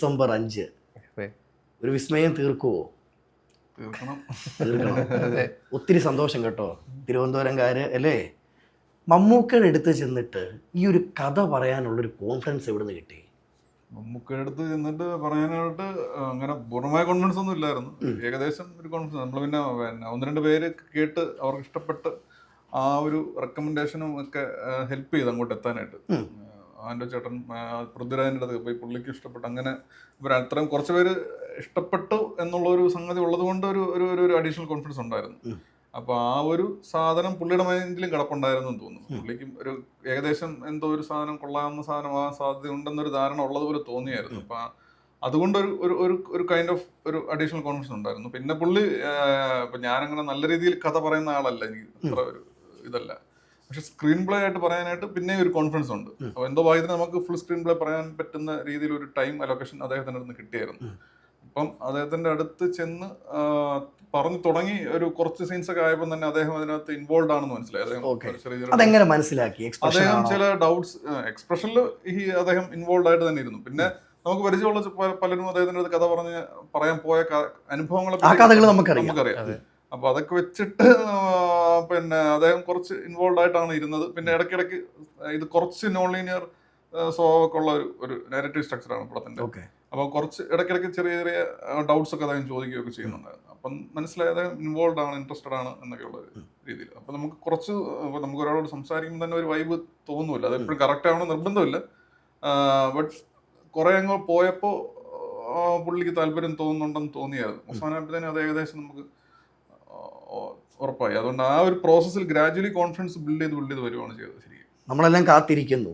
December 5 ഒരു വിസ്മയം തീർക്കുമോ? തീർക്കണം. ഒത്തിരി സന്തോഷം കേട്ടോ തിരുവനന്തപുരംകാര് അല്ലേ. മമ്മൂക്കയുടെ അടുത്ത് ചെന്നിട്ട് ഈ ഒരു കഥ പറയാനുള്ളൊരു കോൺഫിഡൻസ് എവിടെ നിന്ന് കിട്ടി? മമ്മൂക്കയുടെ അടുത്ത് ചെന്നിട്ട് പറയാനായിട്ട് അങ്ങനെ പൂർണ്ണമായ കോൺഫിഡൻസ് ഒന്നും ഇല്ലായിരുന്നു. ഏകദേശം ഒരു കോൺഫിഡൻസ്. നമ്മൾ പിന്നെ ഒന്ന് രണ്ട് പേര് കേട്ട് അവർക്ക് ഇഷ്ടപ്പെട്ട് ആ ഒരു റെക്കമെൻഡേഷനും ഒക്കെ ഹെൽപ്പ് ചെയ്ത് അങ്ങോട്ട് എത്താനായിട്ട്. ആൻ്റെ ചേട്ടൻ പൃഥ്വിരാജിൻ്റെ അടുത്ത് പോയി പുള്ളിക്ക് ഇഷ്ടപ്പെട്ടു. അങ്ങനെ ഇവർ അത്രയും കുറച്ച് പേര് ഇഷ്ടപ്പെട്ടു എന്നുള്ളൊരു സംഗതി ഉള്ളത് കൊണ്ട് ഒരു അഡീഷണൽ കോൺഫിഡൻസ് ഉണ്ടായിരുന്നു. അപ്പോൾ ആ ഒരു സാധനം പുള്ളിയുടെ മൈൻഡിലും കിടപ്പുണ്ടായിരുന്നു എന്ന് തോന്നുന്നു. പുള്ളിക്കും ഒരു ഏകദേശം എന്തോ ഒരു സാധനം കൊള്ളാവുന്ന സാധനമാകാൻ സാധ്യത ഉണ്ടെന്നൊരു ധാരണ ഉള്ളതുപോലെ തോന്നിയായിരുന്നു. അപ്പം അതുകൊണ്ട് ഒരു കൈൻഡ് ഓഫ് ഒരു അഡീഷണൽ കോൺഫിഡൻസ് ഉണ്ടായിരുന്നു. പിന്നെ പുള്ളി ഇപ്പം ഞാനങ്ങനെ നല്ല രീതിയിൽ കഥ പറയുന്ന ആളല്ല, എനിക്ക് അത്ര ഒരു ഇതല്ല. പക്ഷെ സ്ക്രീൻ പ്ലേ ആയിട്ട് പറയാനായിട്ട് പിന്നെ ഒരു കോൺഫിഡൻസ് ഉണ്ട്. അപ്പോൾ എന്തോ ഭാഗ്യത്തിന് നമുക്ക് ഫുൾ സ്ക്രീൻ പ്ലേ പറയാൻ പറ്റുന്ന രീതിയിൽ ഒരു ടൈം അലൊക്കേഷൻ അദ്ദേഹത്തിൻ്റെ അടുത്ത് കിട്ടിയായിരുന്നു. അപ്പം അദ്ദേഹത്തിൻ്റെ അടുത്ത് ചെന്ന് പറഞ്ഞു തുടങ്ങി ഒരു കുറച്ച് സീൻസ് ഒക്കെ ആയപ്പോൾ തന്നെ അദ്ദേഹം അതിനകത്ത് ഇൻവോൾവ് ആണെന്ന് മനസ്സിലായി. അദ്ദേഹം ചില ഡൗട്ട്സ് എക്സ്പ്രഷനിൽ അദ്ദേഹം ഇൻവോൾവ് ആയിട്ട് തന്നെ ഇരുന്നു. പിന്നെ നമുക്ക് പരിചയമുള്ള പലരും അദ്ദേഹത്തിൻ്റെ അടുത്ത് കഥ പറയാൻ പോയ അനുഭവങ്ങളെ നമുക്കറിയാം. അപ്പൊ അതൊക്കെ വെച്ചിട്ട് പിന്നെ അദ്ദേഹം കുറച്ച് ഇൻവോൾവ് ആയിട്ടാണ് ഇരുന്നത്. പിന്നെ ഇടയ്ക്കിടയ്ക്ക് ഇത് കുറച്ച് നോൺ ലീനിയർ സ്വഭാവമൊക്കെ ഉള്ള ഒരു നാരേറ്റീവ് സ്ട്രക്ചറാണ് പടത്തിന്റെ. അപ്പോൾ കുറച്ച് ഇടയ്ക്കിടയ്ക്ക് ചെറിയ ചെറിയ ഡൗട്ട്സ് ഒക്കെ അദ്ദേഹം ചോദിക്കുകയൊക്കെ ചെയ്യുന്നുണ്ടായിരുന്നു. അപ്പം മനസ്സിലായി അദ്ദേഹം ഇൻവോൾവ് ആണ്, ഇൻട്രസ്റ്റഡ് ആണ് എന്നൊക്കെയുള്ള രീതിയിൽ. അപ്പം നമുക്ക് കുറച്ച് നമുക്ക് ഒരാളോട് സംസാരിക്കുമ്പോൾ തന്നെ ഒരു വൈബ് തോന്നുമില്ല. അത് എപ്പോഴും കറക്റ്റ് ആവണം നിർബന്ധമില്ല. ബട്ട് കുറെ അങ്ങ് പോയപ്പോൾ പുള്ളിക്ക് താല്പര്യം തോന്നുന്നുണ്ടെന്ന് തോന്നിയായിരുന്നു. അവസാനമായപ്പോഴത്തേനും അത് ഏകദേശം നമുക്ക് ഉറപ്പായി. അതുകൊണ്ട് ആ ഒരു പ്രോസസ്സിൽ ഗ്രാജുവലി കോൺഫിഡൻസ് ബിൽഡ് ചെയ്ത് വരുവാണ് ചെയ്തത്. ശരിക്കും നമ്മളെല്ലാം കാത്തിരിക്കുന്നു.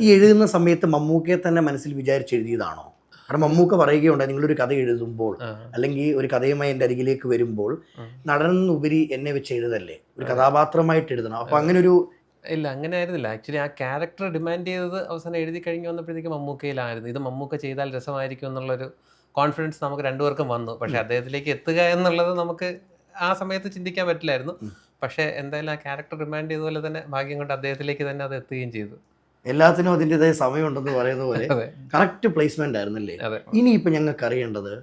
ഈ എഴുതുന്ന സമയത്ത് മമ്മൂക്കയെ തന്നെ മനസ്സിൽ വിചാരിച്ചെഴുതിയതാണോ? കാരണം മമ്മൂക്ക പറയുകയുണ്ടായി, നിങ്ങളൊരു കഥ എഴുതുമ്പോൾ അല്ലെങ്കിൽ ഒരു കഥയുമായി എൻ്റെ അരികിലേക്ക് വരുമ്പോൾ നടനുപരി എന്നെ വെച്ച് എഴുതല്ലേ, ഒരു കഥാപാത്രമായിട്ട് എഴുതണം. അപ്പൊ അങ്ങനെ ഒരു ഇല്ല, അങ്ങനെ ആയിരുന്നില്ല. ആക്ച്വലി ആ ക്യാരക്ടർ ഡിമാൻഡ് ചെയ്തത് അവസാനം എഴുതി കഴിഞ്ഞ് വന്നപ്പോഴത്തേക്ക് മമ്മൂക്കയിലായിരുന്നു. ഇത് മമ്മൂക്ക ചെയ്താൽ രസമായിരിക്കും എന്നുള്ളൊരു കോൺഫിഡൻസ് നമുക്ക് രണ്ടുപേർക്കും വന്നു. പക്ഷെ അദ്ദേഹത്തിലേക്ക് എത്തുക എന്നുള്ളത് നമുക്ക് ആ സമയത്ത് ചിന്തിക്കാൻ പറ്റില്ലായിരുന്നു. പക്ഷെ എന്തായാലും ആ ക്യാരക്ടർ ഡിമാൻഡ് ചെയ്തതുപോലെ തന്നെ ഭാഗ്യം കൊണ്ട് അദ്ദേഹത്തിലേക്ക് തന്നെ അത് എത്തുകയും ചെയ്തു. എല്ലാത്തിനും അതിൻ്റെതായ സമയമുണ്ടെന്ന് പറയുന്ന പോലെ കറക്റ്റ് പ്ലേസ്മെന്റ് ആയിരുന്നല്ലേ. ഇനിയിപ്പോൾ ഞങ്ങൾക്ക് അറിയേണ്ടത്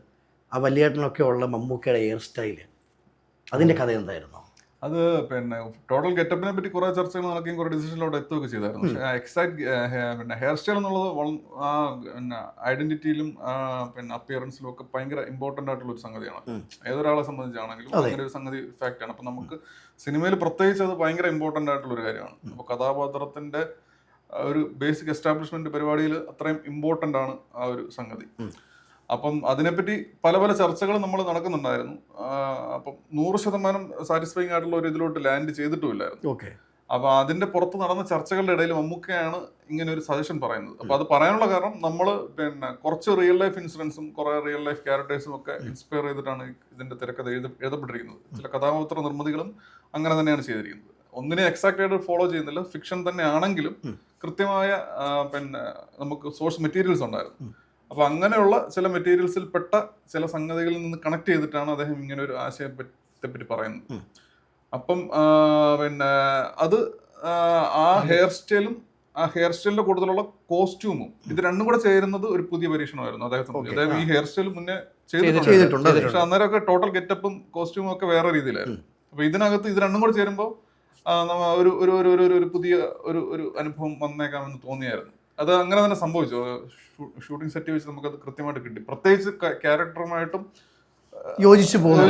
ആ വല്യേട്ടനൊക്കെ ഉള്ള മമ്മൂക്കയുടെ ഹെയർ സ്റ്റൈല്, അതിന്റെ കഥ എന്തായിരുന്നു? അത് പിന്നെ ടോട്ടൽ ഗെറ്റപ്പിനെ പറ്റി കുറെ ചർച്ചകൾ നടക്കുകയും കുറെ ഡിസിഷനിലോട്ട് എത്തുകയൊക്കെ ചെയ്തായിരുന്നു. പക്ഷേ എക്സാക്ട് പിന്നെ ഹെയർ സ്റ്റൈൽ എന്നുള്ളത് പിന്നെ ഐഡന്റിറ്റിയിലും പിന്നെ അപ്പിയറൻസിലും ഒക്കെ ഭയങ്കര ഇമ്പോർട്ടൻ്റ് ആയിട്ടുള്ള ഒരു സംഗതിയാണ്. ഏതൊരാളെ സംബന്ധിച്ചാണെങ്കിലും അങ്ങനെ ഒരു സംഗതി ഫാക്റ്റാണ്. അപ്പം നമുക്ക് സിനിമയിൽ പ്രത്യേകിച്ച് അത് ഭയങ്കര ഇമ്പോർട്ടൻ്റ് ആയിട്ടുള്ള ഒരു കാര്യമാണ്. അപ്പോൾ കഥാപാത്രത്തിന്റെ ഒരു ബേസിക് എസ്റ്റാബ്ലിഷ്മെന്റ് പരിപാടിയിൽ അത്രയും ഇമ്പോർട്ടൻ്റ് ആണ് ആ ഒരു സംഗതി. അപ്പം അതിനെപ്പറ്റി പല പല ചർച്ചകൾ നമ്മൾ നടക്കുന്നുണ്ടായിരുന്നു. അപ്പം 100% സാറ്റിസ്ഫൈങ് ആയിട്ടുള്ള ഒരു ഇതിലോട്ട് ലാൻഡ് ചെയ്തിട്ടുമില്ലായിരുന്നു. അപ്പൊ അതിന്റെ പുറത്ത് നടന്ന ചർച്ചകളുടെ ഇടയിൽ മമ്മൂക്കയാണ് ഇങ്ങനെ ഒരു സജഷൻ പറയുന്നത്. അപ്പൊ അത് പറയാനുള്ള കാരണം നമ്മൾ പിന്നെ കുറച്ച് റിയൽ ലൈഫ് ഇൻസിഡൻസും കുറെ റിയൽ ലൈഫ് ക്യാരക്ടേഴ്സും ഒക്കെ ഇൻസ്പയർ ചെയ്തിട്ടാണ് ഇതിന്റെ തിരക്കഥ എഴുതപ്പെട്ടിരിക്കുന്നത്. ചില കഥാപാത്ര നിർമ്മിതികളും അങ്ങനെ തന്നെയാണ് ചെയ്തിരിക്കുന്നത്. ഒന്നിനെ എക്സാക്ട് ആയിട്ട് ഫോളോ ചെയ്യുന്നില്ല. ഫിക്ഷൻ തന്നെ ആണെങ്കിലും കൃത്യമായ പിന്നെ നമുക്ക് സോഴ്സ് മെറ്റീരിയൽസ് ഉണ്ടായിരുന്നു. അപ്പൊ അങ്ങനെയുള്ള ചില മെറ്റീരിയൽസിൽ പെട്ട ചില സംഗതികളിൽ നിന്ന് കണക്ട് ചെയ്തിട്ടാണ് അദ്ദേഹം ഇങ്ങനെ ഒരു ആശയത്തെ പറ്റി പറയുന്നത്. അപ്പം പിന്നെ അത് ആ ഹെയർ സ്റ്റൈലിന്റെ കൂടുതലുള്ള കോസ്റ്റ്യൂമും ഇത് രണ്ടും കൂടെ ചേരുന്നത് ഒരു പുതിയ പരീക്ഷണമായിരുന്നു അദ്ദേഹത്തിന്. അദ്ദേഹം ഈ ഹെയർ സ്റ്റൈൽ മുന്നേ ചെയ്തിട്ടുണ്ട്. പക്ഷെ അന്നേരമൊക്കെ ടോട്ടൽ ഗെറ്റപ്പും കോസ്റ്റ്യൂമും ഒക്കെ വേറെ രീതിയിലായിരുന്നു. അപ്പൊ ഇതിനകത്ത് ഇത് രണ്ടും കൂടെ ചേരുമ്പോൾ ഒരു പുതിയ ഒരു അനുഭവം വന്നേക്കാമെന്ന് തോന്നിയായിരുന്നു. അത് അങ്ങനെ തന്നെ സംഭവിച്ചു. ഷൂട്ടിംഗ് സെറ്റ് വെച്ച് നമുക്കത് കൃത്യമായിട്ട് കിട്ടി. പ്രത്യേകിച്ച് ക്യാരക്ടറുമായിട്ടും യോജിച്ചു പോകുന്ന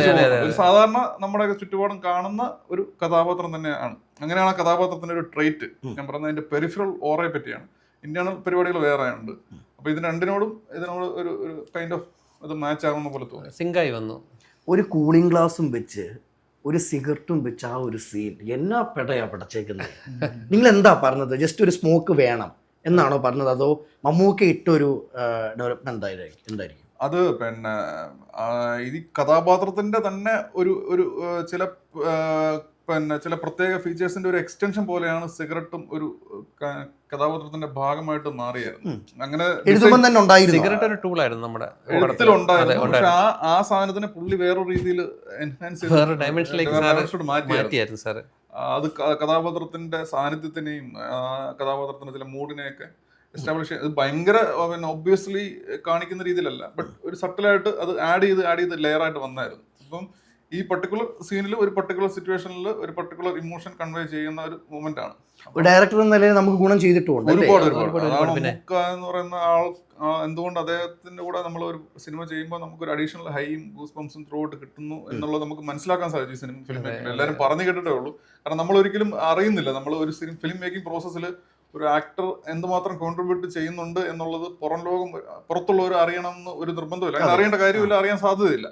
ഒരു സാധാരണ നമ്മുടെ ചുറ്റുപാടും കാണുന്ന ഒരു കഥാപാത്രം തന്നെയാണ്. അങ്ങനെയാണ് ആ കഥാപാത്രത്തിന്റെ ഒരു ട്രേറ്റ്. ഞാൻ പറഞ്ഞത് അതിന്റെ പെരിഫറൽ ഓറയെ പറ്റിയാണ്. ഇന്റേണൽ പരിപാടികൾ വേറെ ഉണ്ട്. അപ്പൊ ഇത് രണ്ടിനോട് ഒരു കൈൻഡ് ഓഫ് ഇത് മാച്ച് ആകുന്ന പോലെ തോന്നി, സിങ്കായി വന്നു. ഒരു കൂളിംഗ് ഗ്ലാസും വെച്ച് ഒരു സിഗരറ്റും വെച്ച് ആ ഒരു സീൻ എന്നാ പടച്ചേക്കുന്നത്. നിങ്ങൾ എന്താ പറഞ്ഞത്? ജസ്റ്റ് ഒരു സ്മോക്ക് വേണം എന്നാണോ പറഞ്ഞത്, അതോ മമ്മൂക്ക ഇട്ടൊരു ഡെവലപ്മെന്റ് എന്തായിരിക്കും അത്? പിന്നെ ഈ കഥാപാത്രത്തിന്റെ തന്നെ ഒരു ചില പ്രത്യേക ഫീച്ചേഴ്സിന്റെ ഒരു എക്സ്റ്റൻഷൻ പോലെയാണ് സിഗരറ്റും ഒരു കഥാപാത്രത്തിന്റെ ഭാഗമായിട്ട് മാറിയായിരുന്നു. അങ്ങനെ സിഗരറ്റ് ഒരു ടൂളായിരുന്നു നമ്മുടെ എഴുത്തിലുണ്ടായിരുന്നു. പക്ഷെ ആ സാധനത്തിനെ പുള്ളി വേറൊരു രീതിയിൽ എൻഹാൻസ് ചെയ്ത് മാറ്റിയായിരുന്നു. അത് കഥാപാത്രത്തിന്റെ സാന്നിധ്യത്തിനെയും കഥാപാത്രത്തിന്റെ ചില മൂഡിനെയൊക്കെ എസ്റ്റാബ്ലിഷ് ഇത് ഭയങ്കര പിന്നെ ഒബ്വിയസ്ലി കാണിക്കുന്ന രീതിയിലല്ല, ബട്ട് ഒരു സട്ടിലായിട്ട് അത് ആഡ് ചെയ്ത് ലെയർ ആയിട്ട് വന്നായിരുന്നു. അപ്പം ഈ പർട്ടിക്കുലർ സീനിൽ ഒരു പർട്ടിക്കുലർ സിറ്റുവേഷനിൽ ഒരു പർട്ടിക്കുലർ ഇമോഷൻ കൺവേ ചെയ്യുന്ന ഒരു മൂമെന്റ് ആണ്. ഡയറക്ടർ എന്ന നിലയിൽ നമുക്ക് ഗുണം ചെയ്തിട്ടുണ്ട്. ഒരുപാട് അതാണ് മമ്മൂക്ക എന്ന് പറയുന്ന ആൾ. എന്തുകൊണ്ട് അദ്ദേഹത്തിന്റെ കൂടെ നമ്മൾ ഒരു സിനിമ ചെയ്യുമ്പോൾ നമുക്കൊരു അഡീഷണൽ ഹൈയും ഗൂസ് ബംസും ത്രൂ ഔട്ട് കിട്ടുന്നു എന്നുള്ളത് നമുക്ക് മനസ്സിലാക്കാൻ സാധിച്ചു ഈ ഫിലിം മേക്കിംഗ്. എല്ലാവരും പറഞ്ഞു കേട്ടിട്ടേ ഉള്ളൂ. കാരണം നമ്മൾ ഒരിക്കലും അറിയുന്നില്ല, നമ്മൾ ഒരു ഫിലിം മേക്കിംഗ് പ്രോസസ്സിൽ ഒരു ആക്ടർ എന്തുമാത്രം കോൺട്രിബ്യൂട്ട് ചെയ്യുന്നുണ്ട് എന്നുള്ളത് പുറത്തുള്ളവർ അറിയണം എന്ന് ഒരു നിർബന്ധമില്ല. അങ്ങനെ അറിയേണ്ട കാര്യമില്ല, അറിയാൻ സാധ്യതയില്ല.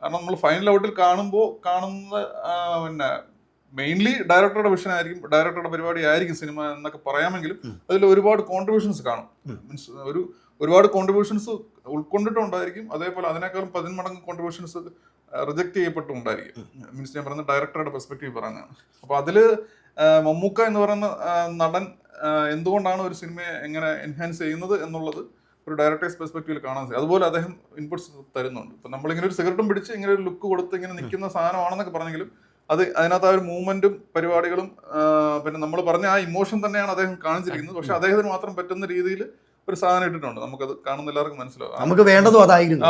കാരണം നമ്മൾ ഫൈനൽ ഔട്ടിൽ കാണുന്ന പിന്നെ മെയിൻലി ഡയറക്ടറുടെ വിഷൻ ആയിരിക്കും, ഡയറക്ടറുടെ പരിപാടി ആയിരിക്കും സിനിമ എന്നൊക്കെ പറയാമെങ്കിലും അതിൽ ഒരുപാട് കോൺട്രിബ്യൂഷൻസ് കാണും. മീൻസ് ഒരുപാട് കോൺട്രിബ്യൂഷൻസ് ഉൾക്കൊണ്ടിട്ടുണ്ടായിരിക്കും, അതേപോലെ അതിനേക്കാളും 10 മടങ്ങ് കോൺട്രിബ്യൂഷൻസ് റിജക്ട് ചെയ്യപ്പെട്ടുണ്ടായിരിക്കും. മീൻസ് ഞാൻ പറയുന്ന ഡയറക്ടറുടെ പെർസ്പെക്റ്റീവ് പറഞ്ഞാണ്. അപ്പോൾ അതിൽ മമ്മൂക്ക എന്ന് പറയുന്ന നടൻ എന്തുകൊണ്ടാണ് ഒരു സിനിമയെ എങ്ങനെ എൻഹാൻസ് ചെയ്യുന്നത് എന്നുള്ളത് ഒരു ഡയറക്ടേഴ്സ് പെർസ്പെക്റ്റീവിൽ കാണാൻ സാധിക്കും. അതുപോലെ അദ്ദേഹം ഇൻപുട്സ് തരുന്നുണ്ട്. ഇപ്പം നമ്മളിങ്ങനെ ഒരു സിഗരറ്റും പിടിച്ച് ഇങ്ങനെ ഒരു ലുക്ക് കൊടുത്ത് ഇങ്ങനെ നിൽക്കുന്ന സാധനമാണെന്നൊക്കെ പറഞ്ഞെങ്കിലും അതിനകത്ത് ആ ഒരു മൂവ്മെന്റും പരിപാടികളും പിന്നെ നമ്മൾ പറഞ്ഞ ആ ഇമോഷൻ തന്നെയാണ് അദ്ദേഹം കാണിച്ചിരിക്കുന്നത്. പക്ഷെ അദ്ദേഹത്തിന് മാത്രം പറ്റുന്ന രീതിയിൽ ഒരു സാധനം ഇട്ടിട്ടുണ്ട്. നമുക്കത് കാണുന്ന എല്ലാവർക്കും മനസ്സിലാവും. നമുക്ക് വേണ്ടതും അതായിരുന്നു.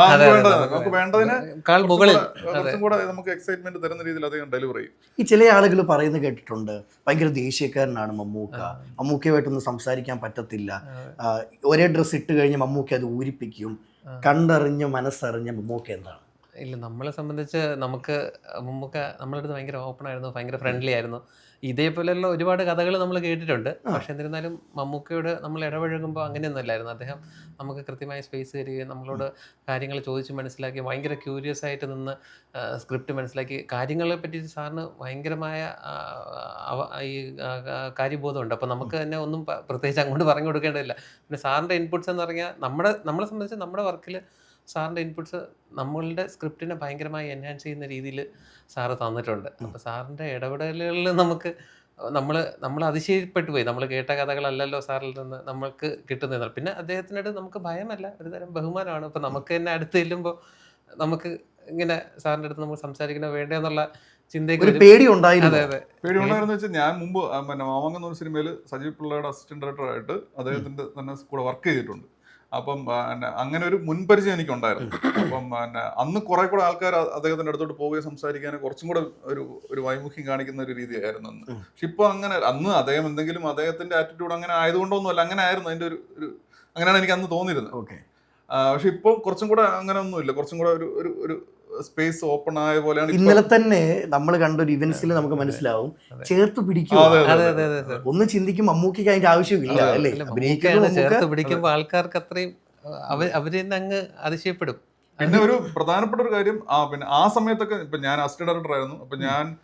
നമുക്ക് വേണ്ടതിനെ കുറച്ചും കൂടെ നമുക്ക് എക്സൈറ്റ്മെന്റ് തരുന്ന രീതിയിൽ അദ്ദേഹം ഡെലിവർ ചെയ്യും. ഈ ചില ആളുകൾ പറയുന്നത് കേട്ടിട്ടുണ്ട്, ഭയങ്കര ദേഷ്യക്കാരനാണ് മമ്മൂക്ക, മമ്മൂക്കയുമായിട്ടൊന്നും സംസാരിക്കാൻ പറ്റത്തില്ല, ഒരേ ഡ്രസ്സ് ഇട്ട് കഴിഞ്ഞ് മമ്മൂക്ക അത് ഊരിപ്പിക്കും. കണ്ടറിഞ്ഞ് മനസ്സറിഞ്ഞ മമ്മൂക്ക എന്താണ്? ഇല്ല, നമ്മളെ സംബന്ധിച്ച് നമുക്ക് മമ്മൂക്ക നമ്മളുടെ അടുത്ത് ഭയങ്കര ഓപ്പൺ ആയിരുന്നു, ഭയങ്കര ഫ്രണ്ട്ലി ആയിരുന്നു. ഇതേപോലെയുള്ള ഒരുപാട് കഥകൾ നമ്മൾ കേട്ടിട്ടുണ്ട്. പക്ഷെ എന്നിരുന്നാലും മമ്മൂക്കയോട് നമ്മൾ ഇടപഴകുമ്പോൾ അങ്ങനെയൊന്നും അല്ലായിരുന്നു. അദ്ദേഹം നമുക്ക് കൃത്യമായ സ്പേസ് തരികയും നമ്മളോട് കാര്യങ്ങൾ ചോദിച്ച് മനസ്സിലാക്കി ഭയങ്കര ക്യൂരിയസ് ആയിട്ട് നിന്ന് സ്ക്രിപ്റ്റ് മനസ്സിലാക്കി കാര്യങ്ങളെ പറ്റി സാറിന് ഭയങ്കരമായ ഈ കാര്യബോധമുണ്ട്. അപ്പോൾ നമുക്ക് തന്നെ ഒന്നും പ്രത്യേകിച്ച് അങ്ങോട്ട് പറഞ്ഞു കൊടുക്കേണ്ടതില്ല. പിന്നെ സാറിൻ്റെ ഇൻപുട്സ് എന്ന് പറഞ്ഞാൽ നമ്മളെ സംബന്ധിച്ച് നമ്മുടെ വർക്കിൽ സാറിൻ്റെ ഇൻപുട്സ് നമ്മളുടെ സ്ക്രിപ്റ്റിനെ ഭയങ്കരമായി എൻഹാൻസ് ചെയ്യുന്ന രീതിയിൽ സാറ് തന്നിട്ടുണ്ട്. അപ്പോൾ സാറിൻ്റെ ഇടപെടലുകളിൽ നമ്മൾ അതിശയപ്പെട്ടു പോയി. നമ്മൾ കേട്ട കഥകളല്ലല്ലോ സാറിൽ നിന്ന് നമ്മൾക്ക് കിട്ടുന്നത്. പിന്നെ അദ്ദേഹത്തിനോട് നമുക്ക് ഭയമല്ല, ഒരു തരം ബഹുമാനമാണ്. ഇപ്പോൾ നമുക്ക് തന്നെ അടുത്ത് ചെല്ലുമ്പോൾ നമുക്ക് ഇങ്ങനെ സാറിൻ്റെ അടുത്ത് നമ്മൾ സംസാരിക്കണോ വേണ്ടേ എന്നുള്ള ചിന്തയ്ക്ക് പേടി ഉണ്ടായിരുന്നു. അതെ അതെ, പേടി ഉണ്ടായിരുന്നു വെച്ചാൽ ഞാൻ മുമ്പ് പിന്നെ മാമങ്ങ എന്നൊരു സിനിമയിൽ സജീവ് പിള്ളയുടെ അസിസ്റ്റന്റ് ഡയറക്ടറായിട്ട് അദ്ദേഹത്തിന്റെ തന്നെ കൂടെ വർക്ക് ചെയ്തിട്ടുണ്ട്. അപ്പം അങ്ങനെ ഒരു മുൻപരിചയം എനിക്കുണ്ടായിരുന്നു. അപ്പം അന്ന് കുറെ കൂടെ ആൾക്കാർ അദ്ദേഹത്തിന്റെ അടുത്തോട്ട് പോവുകയും സംസാരിക്കാനും കുറച്ചും കൂടെ ഒരു വൈമുഖ്യം കാണിക്കുന്ന ഒരു രീതിയായിരുന്നു അന്ന്. പക്ഷെ ഇപ്പൊ അങ്ങനെ അന്ന് അദ്ദേഹം എന്തെങ്കിലും അദ്ദേഹത്തിന്റെ ആറ്റിറ്റ്യൂഡ് അങ്ങനെ ആയതുകൊണ്ടൊന്നും അല്ല, അങ്ങനെ ആയിരുന്നു അതിന്റെ ഒരു അങ്ങനെയാണ് എനിക്ക് അന്ന് തോന്നിയിരുന്നത്. പക്ഷെ ഇപ്പം കുറച്ചും കൂടെ അങ്ങനെ ഒന്നുമില്ല, കുറച്ചും കൂടെ ഒരു സ്പേസ് ഓപ്പൺ ആയ പോലെയാണ്. ഇന്നലെ തന്നെ നമ്മൾ കണ്ട ഒരു ഇവന്റ്സിൽ നമുക്ക് മനസ്സിലാവും, ചേർത്ത് പിടിക്കും. ഒന്ന് ചിന്തിക്കും മമ്മൂക്കയ്ക്ക് അതിന്റെ ആവശ്യമില്ല അല്ലേ, ചേർത്ത് പിടിക്കുമ്പോൾ ആൾക്കാർക്ക് അത്രയും അവര് തന്നെ അങ്ങ് അതിശയപ്പെടും. പിന്നെ ഒരു പ്രധാനപ്പെട്ട ഒരു കാര്യം, പിന്നെ ആ സമയത്തൊക്കെ ഇപ്പൊ ഞാൻ അസിസ്റ്റന്റ് ഡയറക്ടർ ആയിരുന്നു. അപ്പൊ ഞാൻ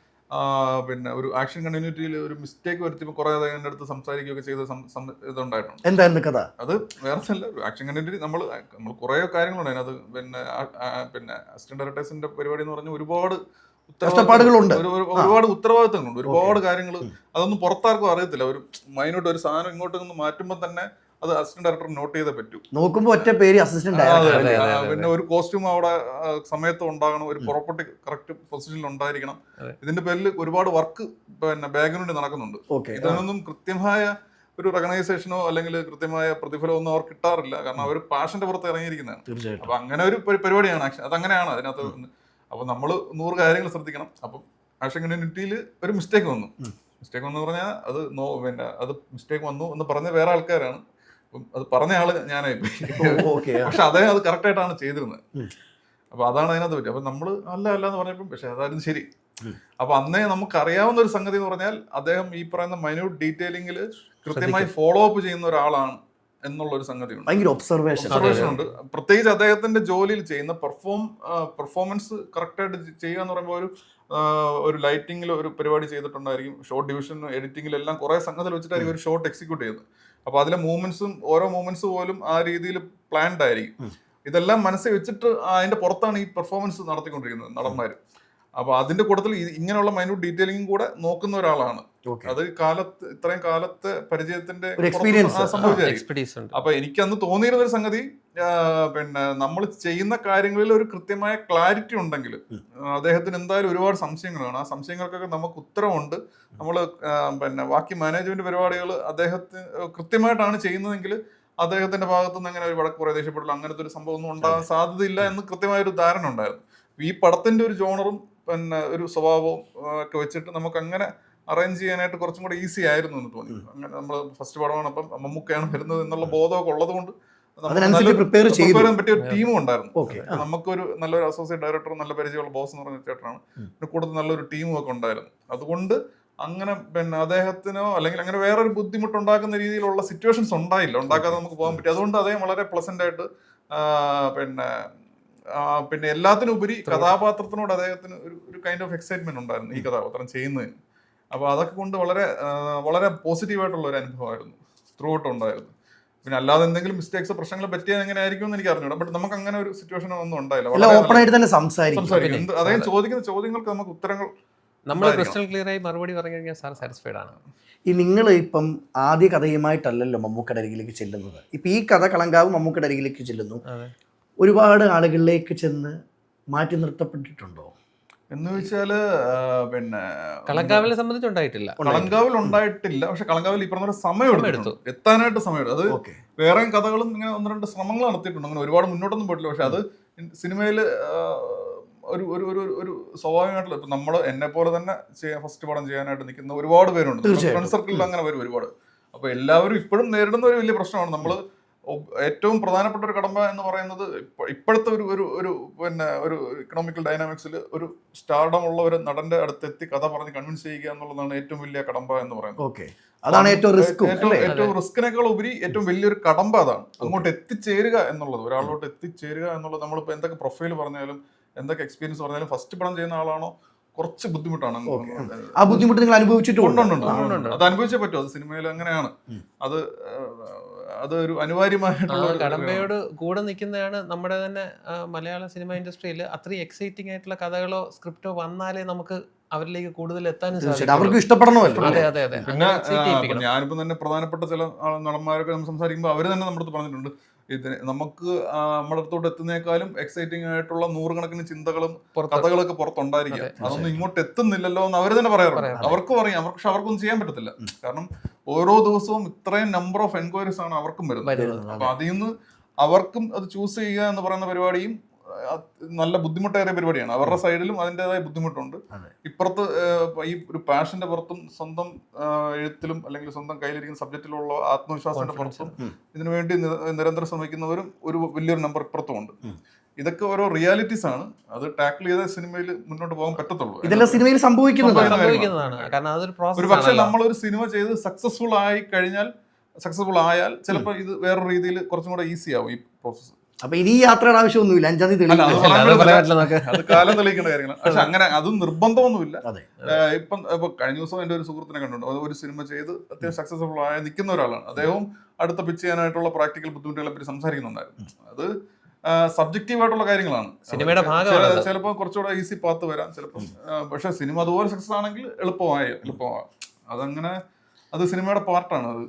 പിന്നെ ഒരു ആക്ഷൻ കണ്ടിന്യൂറ്റിയിൽ ഒരു മിസ്റ്റേക്ക് വരുത്തിയപ്പോൾ കുറെ അതിന്റെ അടുത്ത് സംസാരിക്കുകയൊക്കെ ചെയ്ത ഇതുണ്ടായിട്ടുണ്ട്. എന്തായിരുന്നു കഥ? അത് വേറെ അല്ല, ആക്ഷൻ കണ്ടിന്യൂറ്റി നമ്മൾ കുറെ കാര്യങ്ങളുണ്ട് അതിനകത്ത്. പിന്നെ അസിസ്റ്റന്റ് ഡയറക്ടേഴ്സിന്റെ പരിപാടി എന്ന് പറഞ്ഞാൽ ഒരുപാട് കഷ്ടപ്പാടുകളുണ്ട്, ഒരുപാട് ഉത്തരവാദിത്തങ്ങളുണ്ട്, ഒരുപാട് കാര്യങ്ങൾ അതൊന്നും പുറത്താർക്കും അറിയത്തില്ല. ഒരു മൈനോട്ട് ഒരു സാധനം ഇങ്ങോട്ടൊന്ന് മാറ്റുമ്പോൾ തന്നെ അത് അസിസ്റ്റന്റ് ഡയറക്ടർ നോട്ട് ചെയ്തേ പറ്റൂ. നോക്കുമ്പോൾ ഒറ്റ പേര് അസിസ്റ്റന്റ് ഡയറക്ടർ. പിന്നെ ഒരു കോസ്റ്റ്യൂം അവിടെ സമയത്ത് ഉണ്ടാകണം, ഒരു പ്രോപ്പർട്ടി കറക്റ്റ് പൊസിഷനിൽ ഉണ്ടായിരിക്കണം. ഇതിന്റെ പേരിൽ ഒരുപാട് വർക്ക് പിന്നെ ബാക്ക്ഗ്രൗണ്ടിൽ നടക്കുന്നുണ്ട്. ഇതിനൊന്നും കൃത്യമായ ഒരു റെക്കഗ്നൈസേഷനോ അല്ലെങ്കിൽ കൃത്യമായ പ്രതിഫലമോ ഒന്നും അവർ കിട്ടാറില്ല. കാരണം അവർ പാഷന്റെ പുറത്ത് ഇറങ്ങിയിരിക്കുന്നതാണ്. അപ്പൊ അങ്ങനെ ഒരു പരിപാടിയാണ് ആക്ഷൻ. അതങ്ങനെയാണ് അതിനകത്ത്. അപ്പൊ നമ്മൾ 100 കാര്യങ്ങൾ ശ്രദ്ധിക്കണം. അപ്പം ആക്ഷൻ കമ്മ്യൂണിറ്റിയിൽ ഒരു മിസ്റ്റേക്ക് വന്നു. മിസ്റ്റേക്ക് വന്നു പറഞ്ഞാൽ അത് പിന്നെ അത് മിസ്റ്റേക്ക് വന്നു എന്ന് പറഞ്ഞ വേറെ ആൾക്കാരാണ്. അത് പറഞ്ഞ ആള് ഞാനായി പോയി. പക്ഷെ അദ്ദേഹം അത് കറക്റ്റ് ആയിട്ടാണ് ചെയ്തിരുന്നത്. അപ്പൊ അതാണ് അതിനകത്ത് പറ്റും. അപ്പൊ നമ്മള് അല്ല എന്ന് പറഞ്ഞപ്പോൾ പക്ഷെ അതായിരുന്നു ശരി. അപ്പൊ അന്നേ നമുക്ക് അറിയാവുന്ന ഒരു സംഗതി എന്ന് പറഞ്ഞാൽ അദ്ദേഹം ഈ പറയുന്ന മൈന്യൂട്ട് ഡീറ്റെയിലിംഗിൽ കൃത്യമായി ഫോളോ അപ്പ് ചെയ്യുന്ന ഒരാളാണ് എന്നുള്ളൊരു സംഗതിയുണ്ട്. ഭയങ്കര ഒബ്സർവേഷൻ ഉണ്ട്. പ്രത്യേകിച്ച് അദ്ദേഹത്തിന്റെ ജോലിയിൽ ചെയ്യുന്ന പെർഫോമൻസ് കറക്റ്റായിട്ട് ചെയ്യുക എന്ന് പറയുമ്പോൾ ഒരു ലൈറ്റിംഗിൽ ഒരു പരിപാടി ചെയ്തിട്ടുണ്ടായിരിക്കും. ഷോട്ട് ഡിവിഷനും എഡിറ്റിംഗിലും എല്ലാം കുറെ സംഗതിയിൽ വെച്ചിട്ടായിരിക്കും ഒരു ഷോട്ട് എക്സിക്യൂട്ട് ചെയ്യുന്നത്. അപ്പൊ അതിലെ ഓരോ മൂവ്മെന്റ്സ് പോലും ആ രീതിയിൽ പ്ലാൻഡ് ആയിരിക്കും. ഇതെല്ലാം മനസ്സിൽ വെച്ചിട്ട് അതിന്റെ പുറത്താണ് ഈ പെർഫോമൻസ് നടത്തിക്കൊണ്ടിരിക്കുന്നത് നടന്മാര്. അപ്പൊ അതിന്റെ കൂട്ടത്തിൽ ഇങ്ങനെയുള്ള മൈന്യൂട്ട് ഡീറ്റെയിലിംഗും കൂടെ നോക്കുന്ന ഒരാളാണ്. അത് ഇത്രയും കാലത്തെ പരിചയത്തിന്റെ സംഭവിച്ചായിരിക്കും. അപ്പൊ എനിക്ക് അന്ന് തോന്നിയിരുന്ന ഒരു സംഗതി, പിന്നെ നമ്മൾ ചെയ്യുന്ന കാര്യങ്ങളിൽ ഒരു കൃത്യമായ ക്ലാരിറ്റി ഉണ്ടെങ്കിൽ അദ്ദേഹത്തിന് എന്തായാലും ഒരുപാട് സംശയങ്ങളാണ്. ആ സംശയങ്ങൾക്കൊക്കെ നമുക്ക് ഉത്തരവുണ്ട്. നമ്മൾ പിന്നെ ബാക്കി മാനേജ്മെന്റ് പരിപാടികൾ അദ്ദേഹത്തിന് കൃത്യമായിട്ടാണ് ചെയ്യുന്നതെങ്കിൽ അദ്ദേഹത്തിന്റെ ഭാഗത്തു നിന്ന് അങ്ങനെ ഒരു വഴക്ക് കുറെ ദേഷ്യപ്പെടില്ല, അങ്ങനത്തെ ഒരു സംഭവം ഒന്നും ഉണ്ടാകാൻ സാധ്യതയില്ല എന്ന് കൃത്യമായ ഒരു ധാരണ ഉണ്ടായിരുന്നു. ഈ പടത്തിന്റെ ഒരു ജോണറും പിന്നെ ഒരു സ്വഭാവവും ഒക്കെ വെച്ചിട്ട് നമുക്ക് അങ്ങനെ അറേഞ്ച് ചെയ്യാനായിട്ട് കുറച്ചും കൂടെ ഈസി ആയിരുന്നു എന്ന് തോന്നി. അങ്ങനെ നമ്മൾ ഫസ്റ്റ് പടമാണ്, അപ്പം മമ്മൂക്കയാണ് വരുന്നത് എന്നുള്ള ബോധമൊക്കെ ഉള്ളത് കൊണ്ട് പ്രിപ്പയർ ചെയ്യാൻ പറ്റിയ ഒരു ടീമും ഉണ്ടായിരുന്നു. ഓക്കെ. നമുക്കൊരു നല്ലൊരു അസോസിയേറ്റ് ഡയറക്ടറും നല്ല പരിചയമുള്ള ബോസ് എന്ന് പറഞ്ഞ ചേട്ടനാണ്, പിന്നെ കൂടുതൽ നല്ലൊരു ടീമും ഒക്കെ ഉണ്ടായിരുന്നു. അതുകൊണ്ട് അങ്ങനെ പിന്നെ അദ്ദേഹത്തിനോ അല്ലെങ്കിൽ അങ്ങനെ വേറൊരു ബുദ്ധിമുട്ടുണ്ടാക്കുന്ന രീതിയിലുള്ള സിറ്റുവേഷൻസ് ഉണ്ടാക്കാതെ നമുക്ക് പോകാൻ പറ്റി. അതുകൊണ്ട് അദ്ദേഹം വളരെ പ്ലസന്റ് ആയിട്ട് പിന്നെ എല്ലാത്തിനും ഉപരി കഥാപാത്രത്തിനോട് അദ്ദേഹത്തിന് ഒരു കൈൻഡ് ഓഫ് എക്സൈറ്റ്മെന്റ് ഉണ്ടായിരുന്നു ഈ കഥാപാത്രം ചെയ്യുന്നതിന്. അപ്പോൾ അതൊക്കെ കൊണ്ട് വളരെ വളരെ പോസിറ്റീവായിട്ടുള്ള ഒരു അനുഭവമായിരുന്നു ത്രൂ ഔട്ട് ഉണ്ടായിരുന്നു. പിന്നെ അല്ലാതെ എന്തെങ്കിലും മിസ്റ്റേക്സ് പ്രശ്നങ്ങൾ പറ്റിയത് എങ്ങനെ ആയിരിക്കും എന്ന് എനിക്ക് അറിഞ്ഞൂടാ. ബട്ട് നമുക്ക് അങ്ങനെ ഒരു സിറ്റുവേഷൻ ഒന്നും ഉണ്ടായില്ല. ഓപ്പൺ ആയിട്ട് തന്നെ സംസാരിക്കും. അദ്ദേഹം ചോദിക്കുന്ന ചോദ്യങ്ങൾക്ക് നമുക്ക് ഉത്തരങ്ങൾ നമ്മൾ ക്രിസ്റ്റൽ ക്ലിയർ ആയി മറുപടി പറഞ്ഞു കഴിഞ്ഞാൽ സാർ സാറ്റിസ്ഫൈഡ് ആണ്. ഈ നിങ്ങൾ ഇപ്പം ആദ്യ കഥയുമായിട്ടല്ലല്ലോ മമ്മൂക്കയുടെ അരികിലേക്ക് ചെല്ലുന്നത്. ഇപ്പം ഈ കഥ കളങ്കാവ് മമ്മൂക്കയുടെ അരികിലേക്ക് ചെല്ലുന്നു. ഒരുപാട് ആളുകളിലേക്ക് ചെന്ന് മാറ്റി നിർത്തപ്പെട്ടിട്ടുണ്ടോ എന്ന് ചോദിച്ചാല് പിന്നെ കളങ്കാവിനെ സംബന്ധിച്ചുണ്ടായിട്ടില്ല. കളങ്കാവിൽ ഉണ്ടായിട്ടില്ല. പക്ഷെ കളങ്കാവിൽ ഈ പറഞ്ഞ സമയം എടുത്തു എത്താനായിട്ട് സമയം. അത് വേറെയും കഥകളും ഇങ്ങനെ 1-2 ശ്രമങ്ങൾ നടത്തിയിട്ടുണ്ട്. അങ്ങനെ ഒരുപാട് മുന്നോട്ടൊന്നും പോയിട്ടില്ല. പക്ഷെ അത് സിനിമയില് ഒരു ഒരു ഒരു ഒരു സ്വാഭാവികമായിട്ടുള്ള ഇപ്പൊ നമ്മള് എന്നെ പോലെ തന്നെ ഫസ്റ്റ് പടം ചെയ്യാനായിട്ട് നിൽക്കുന്ന ഒരുപാട് പേരുണ്ട്. ഫ്രണ്ട് സർക്കിളിൽ അങ്ങനെ വരും ഒരുപാട്. അപ്പൊ എല്ലാവരും ഇപ്പോഴും നേരിടുന്ന ഒരു വലിയ പ്രശ്നമാണ്. നമ്മള് ഏറ്റവും പ്രധാനപ്പെട്ട ഒരു കടമ്പ എന്ന് പറയുന്നത് ഇപ്പോഴത്തെ ഒരു ഒരു ഒരു പിന്നെ ഒരു ഇക്കണോമിക്കൽ ഡൈനാമിക്സിൽ ഒരു സ്റ്റാർഡം ഉള്ള ഒരു നടന്റെ അടുത്തെത്തി കഥ പറഞ്ഞ് കൺവിൻസ് ചെയ്യുക എന്നുള്ളതാണ് ഏറ്റവും വലിയ കടമ്പ എന്ന് പറയുന്നത്. അതാണ് ഏറ്റവും റിസ്കിനേക്കാൾ ഉപരി ഏറ്റവും വലിയൊരു കടമ്പ അതാണ്. അങ്ങോട്ട് എത്തിച്ചേരുക എന്നുള്ളത്, ഒരാളോട്ട് എത്തിച്ചേരുക എന്നുള്ളത്. നമ്മളിപ്പോ എന്തൊക്കെ പ്രൊഫൈൽ പറഞ്ഞാലും എന്തൊക്കെ എക്സ്പീരിയൻസ് പറഞ്ഞാലും ഫസ്റ്റ് പടം ചെയ്യുന്ന ആളാണോ കുറച്ച് ബുദ്ധിമുട്ടാണ്. ആ ബുദ്ധിമുട്ട് നിങ്ങൾ അനുഭവിച്ചിട്ടുണ്ട്. അത് അനുഭവിച്ചേ പറ്റും. അത് സിനിമയിൽ അങ്ങനെയാണ്. അതൊരു അനിവാര്യമായിട്ടുള്ള കടമ്പയോട് കൂടെ നിൽക്കുന്നതാണ് നമ്മുടെ തന്നെ മലയാള സിനിമ ഇൻഡസ്ട്രിയിൽ. അത്രയും എക്സൈറ്റിംഗ് ആയിട്ടുള്ള കഥകളോ സ്ക്രിപ്റ്റോ വന്നാലേ നമുക്ക് അവരിലേക്ക് കൂടുതൽ എത്താനും സാധിക്കും. അവർക്ക് ഇഷ്ടപ്പെടണമല്ലോ. അതെ അതെ അതെ. പിന്നെ ഞാനിപ്പോ തന്നെ പ്രധാനപ്പെട്ട ചില നടന്മാരൊക്കെ നമ്മൾ സംസാരിക്കുമ്പോൾ അവര് തന്നെ നമ്മുടെ അടുത്ത് പറഞ്ഞിട്ടുണ്ട്, ഇതിന് നമുക്ക് നമ്മുടെ അടുത്തോട്ട് എത്തുന്നേക്കാളും എക്സൈറ്റിംഗ് ആയിട്ടുള്ള 100 കണക്കിന് ചിന്തകളും കഥകളൊക്കെ പുറത്തുണ്ടായിരിക്കാം. അതൊന്നും ഇങ്ങോട്ട് എത്തുന്നില്ലല്ലോ എന്ന് അവര് തന്നെ പറയാറുണ്ട്. അവർക്കും അറിയാം, പക്ഷെ അവർക്കൊന്നും ചെയ്യാൻ പറ്റത്തില്ല. കാരണം ഓരോ ദിവസവും ഇത്രയും നമ്പർ ഓഫ് എൻക്വയറീസ് ആണ് അവർക്കും വരുന്നത്. അപ്പൊ അതിൽ നിന്ന് അവർക്കും അത് ചൂസ് ചെയ്യുക എന്ന് പറയുന്ന പരിപാടിയും നല്ല ബുദ്ധിമുട്ടേറിയ പരിപാടിയാണ്. അവരുടെ സൈഡിലും അതിൻ്റെതായ ബുദ്ധിമുട്ടുണ്ട്. ഇപ്പുറത്ത് ഈ ഒരു പാഷന്റെ പുറത്തും സ്വന്തം എഴുത്തിലും അല്ലെങ്കിൽ സ്വന്തം കയ്യിലിരിക്കുന്ന സബ്ജക്റ്റിലുള്ള ആത്മവിശ്വാസത്തിന്റെ പുറത്തും ഇതിനുവേണ്ടി നിരന്തരം ശ്രമിക്കുന്നവരും ഒരു വലിയൊരു നമ്പർ ഇപ്പുറത്തും ഉണ്ട്. ഇതൊക്കെ ഓരോ റിയാലിറ്റീസ് ആണ്. അത് ടാക്കിൾ ചെയ്ത സിനിമയിൽ മുന്നോട്ട് പോകാൻ പറ്റത്തുള്ളൂ. ഇതെല്ലാം സിനിമയിൽ സംഭവിക്കുന്നതാണ്. ഒരു പക്ഷെ നമ്മളൊരു സിനിമ ചെയ്ത് സക്സസ്ഫുൾ ആയാൽ ചിലപ്പോൾ ഇത് വേറൊരു രീതിയിൽ കുറച്ചും കൂടെ ഈസി ആവും ഈ പ്രോസസ്സ്. അപ്പൊ ഇനി യാത്രയുടെ ആവശ്യമൊന്നുമില്ല. 5-ാം തീയതി അത് കാലം തെളിയിക്കേണ്ട കാര്യങ്ങളാണ്. പക്ഷെ അങ്ങനെ അതും നിർബന്ധമൊന്നുമില്ല. ഇപ്പൊ കഴിഞ്ഞ ദിവസം എന്റെ ഒരു സുഹൃത്തിനെ കണ്ടിട്ടുണ്ട്. ഒരു സിനിമ ചെയ്ത് അത്യാവശ്യം സക്സസ്ഫുൾ ആയി നിൽക്കുന്ന ഒരാളാണ്. അദ്ദേഹവും അടുത്ത പിച്ച് ചെയ്യാനായിട്ടുള്ള പ്രാക്ടിക്കൽ ബുദ്ധിമുട്ടുകളെ പറ്റി സംസാരിക്കുന്നുണ്ടായിരുന്നു. അത് സബ്ജക്റ്റീവ് ആയിട്ടുള്ള കാര്യങ്ങളാണ്. സിനിമയുടെ ഭാഗമാണ്. ചിലപ്പോൾ കുറച്ചുകൂടെ ഈസി പാത്ത് വരാം ചിലപ്പോൾ. പക്ഷെ സിനിമ അതുപോലെ സക്സസ് ആണെങ്കിൽ എളുപ്പമാവാം. അതങ്ങനെ അത് സിനിമയുടെ പാർട്ടാണ്. അത്